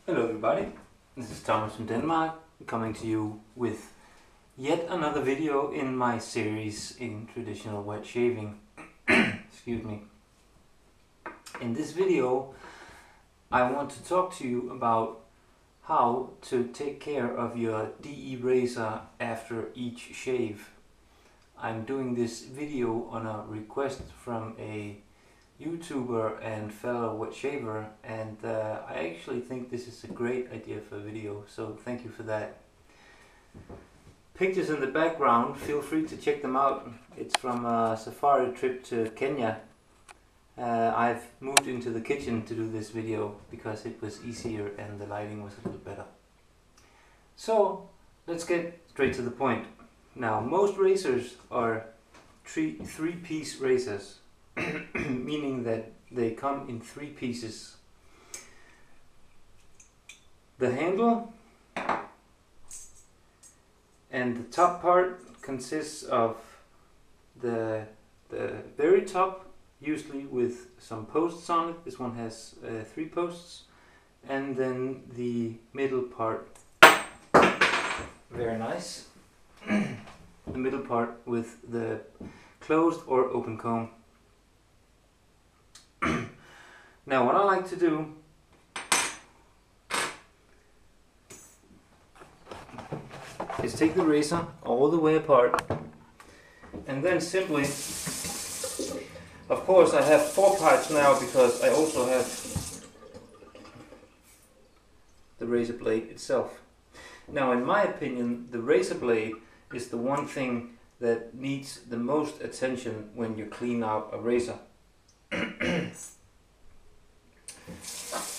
Hello everybody, this is Thomas from Denmark, coming to you with yet another video in my series in traditional wet shaving. Excuse me. In this video I want to talk to you about how to take care of your DE razor after each shave. I'm doing this video on a request from a YouTuber and fellow wet shaver, and I actually think this is a great idea for a video, so thank you for that. Pictures in the background, feel free to check them out. It's from a safari trip to Kenya. I've moved into the kitchen to do this video because it was easier and the lighting was a little better. So let's get straight to the point. Now, most razors are three-piece razors. Meaning that they come in three pieces. The handle and the top part consists of the very top, usually with some posts on it. This one has 3 posts, and then the middle part, very nice. The middle part with the closed or open comb. Now, what I like to do is take the razor all the way apart and then simply, of course I have 4 parts now because I also have the razor blade itself. Now, in my opinion, the razor blade is the one thing that needs the most attention when you clean out a razor.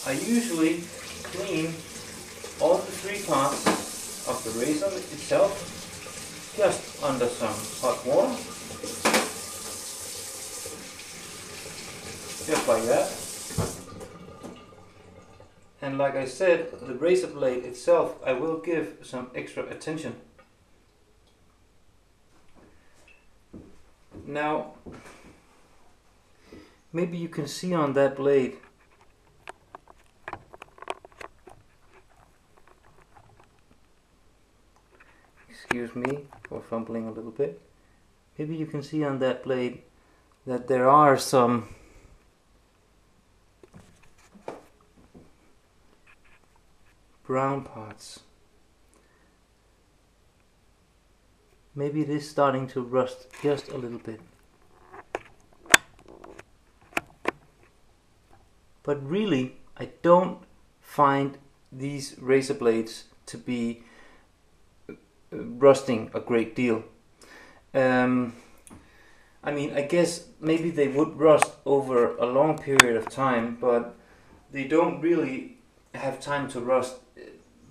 I usually clean all the 3 parts of the razor itself just under some hot water, just like that. And like I said, the razor blade itself I will give some extra attention. Now, maybe you can see on that blade excuse me for fumbling a little bit. Maybe you can see on that blade that there are some brown parts. Maybe it is starting to rust just a little bit. But really, I don't find these razor blades to be rusting a great deal. I mean, I guess maybe they would rust over a long period of time, but they don't really have time to rust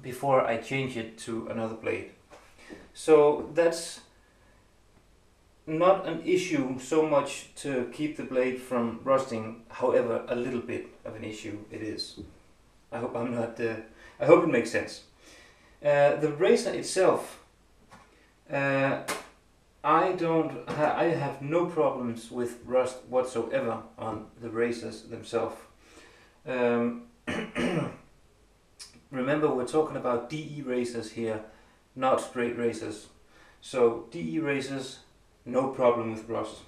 before I change it to another blade. So that's not an issue so much to keep the blade from rusting. However, a little bit of an issue it is. I hope I'm not. I hope it makes sense. The razor itself, I have no problems with rust whatsoever on the razors themselves. Remember, we're talking about DE razors here, not straight razors. So DE razors, no problem with rust.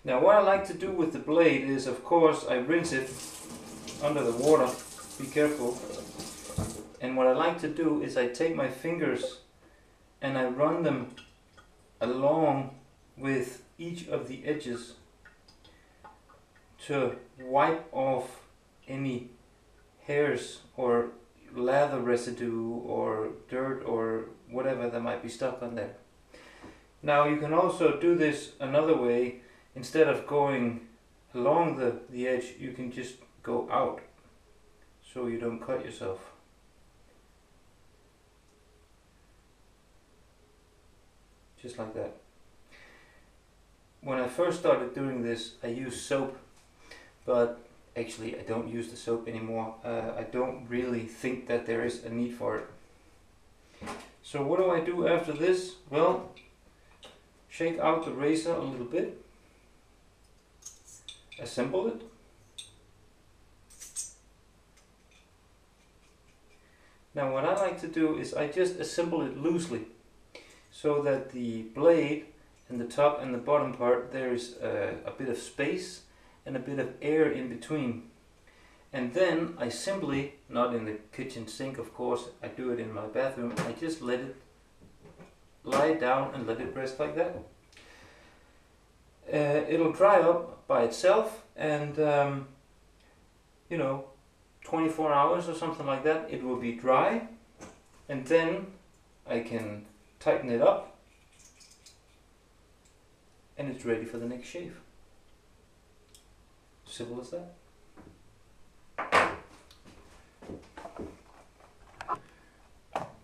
Now, what I like to do with the blade is, of course, I rinse it under the water. Be careful. And what I like to do is I take my fingers and I run them along with each of the edges to wipe off any hairs or lather residue or dirt or whatever that might be stuck on there. Now, you can also do this another way. Instead of going along the edge, you can just go out so you don't cut yourself. Just like that. When I first started doing this, I used soap, but actually I don't use the soap anymore. I don't really think that there is a need for it. So what do I do after this? Well, shake out the razor a little bit, assemble it, Now what I like to do is I just assemble it loosely, so that the blade and the top and the bottom part, there's a bit of space and a bit of air in between. And then I simply, not in the kitchen sink of course, I do it in my bathroom, I just let it lie down and let it rest like that. It'll dry up by itself, and you know, 24 hours or something like that, it will be dry, and then I can tighten it up and it's ready for the next shave. Simple as that.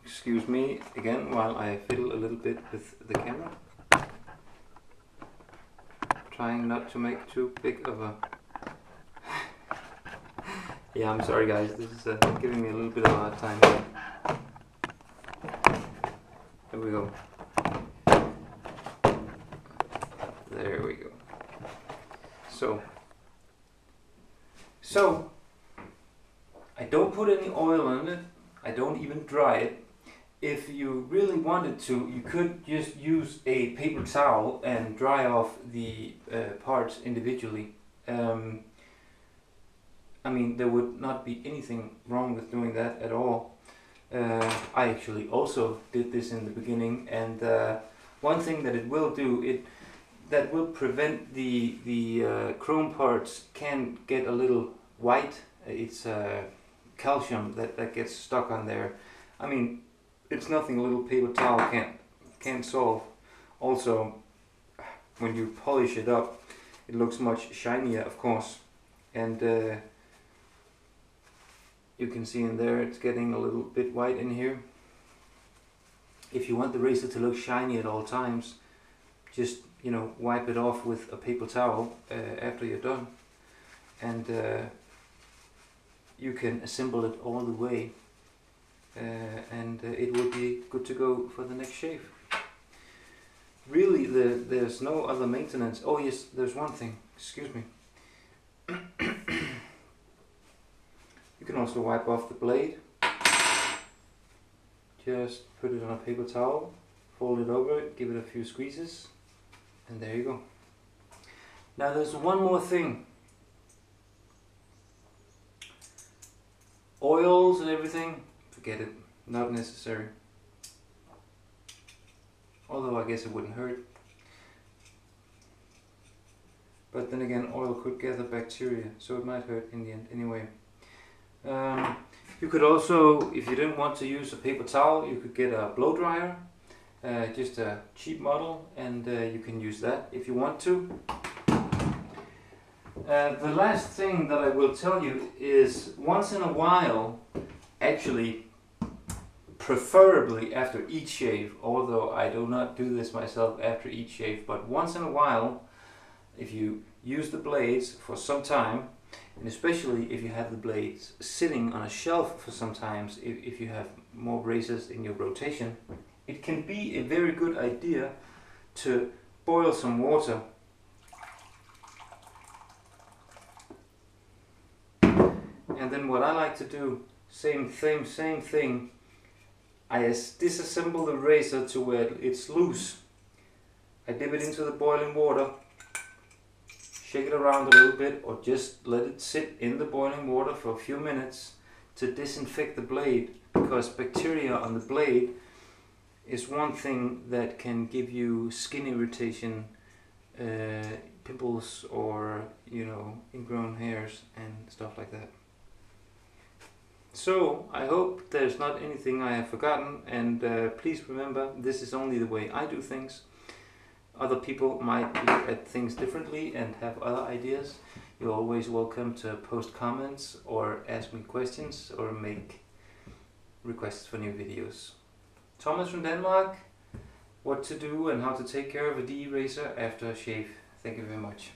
Excuse me again while I fiddle a little bit with the camera. Trying not to make too big of a... Yeah, I'm sorry guys, this is giving me a little bit of a hard time here. There we go. There we go. So I don't put any oil on it. I don't even dry it. If you really wanted to, you could just use a paper towel and dry off the parts individually. I mean, there would not be anything wrong with doing that at all. I actually also did this in the beginning, and one thing that it will do, that will prevent the chrome parts can get a little white. It's calcium that gets stuck on there. I mean, it's nothing a little paper towel can't solve. Also, when you polish it up, it looks much shinier, of course, and you can see in there it's getting a little bit white in here. If you want the razor to look shiny at all times, just, you know, wipe it off with a paper towel after you're done, and you can assemble it all the way, and it will be good to go for the next shave. Really, there's no other maintenance. Oh yes, there's one thing, excuse me. You can also wipe off the blade. Just put it on a paper towel, fold it over, give it a few squeezes, and there you go. Now there's one more thing. Oils and everything, forget it, not necessary. Although I guess it wouldn't hurt. But then again, oil could gather bacteria, so it might hurt in the end anyway. You could also, if you didn't want to use a paper towel, you could get a blow dryer, just a cheap model, and you can use that if you want to. The last thing that I will tell you is, once in a while, actually preferably after each shave, although I do not do this myself after each shave, but once in a while, if you use the blades for some time, and especially if you have the blades sitting on a shelf for some time, if you have more razors in your rotation, it can be a very good idea to boil some water. And then what I like to do, same thing, I disassemble the razor to where it's loose. I dip it into the boiling water, shake it around a little bit, or just let it sit in the boiling water for a few minutes to disinfect the blade, because bacteria on the blade is one thing that can give you skin irritation, pimples, or, you know, ingrown hairs and stuff like that. So I hope there's not anything I have forgotten, and please remember, this is only the way I do things. Other people might look at things differently and have other ideas. You're always welcome to post comments or ask me questions or make requests for new videos. Thomas from Denmark, what to do and how to take care of a DE razor after a shave. Thank you very much.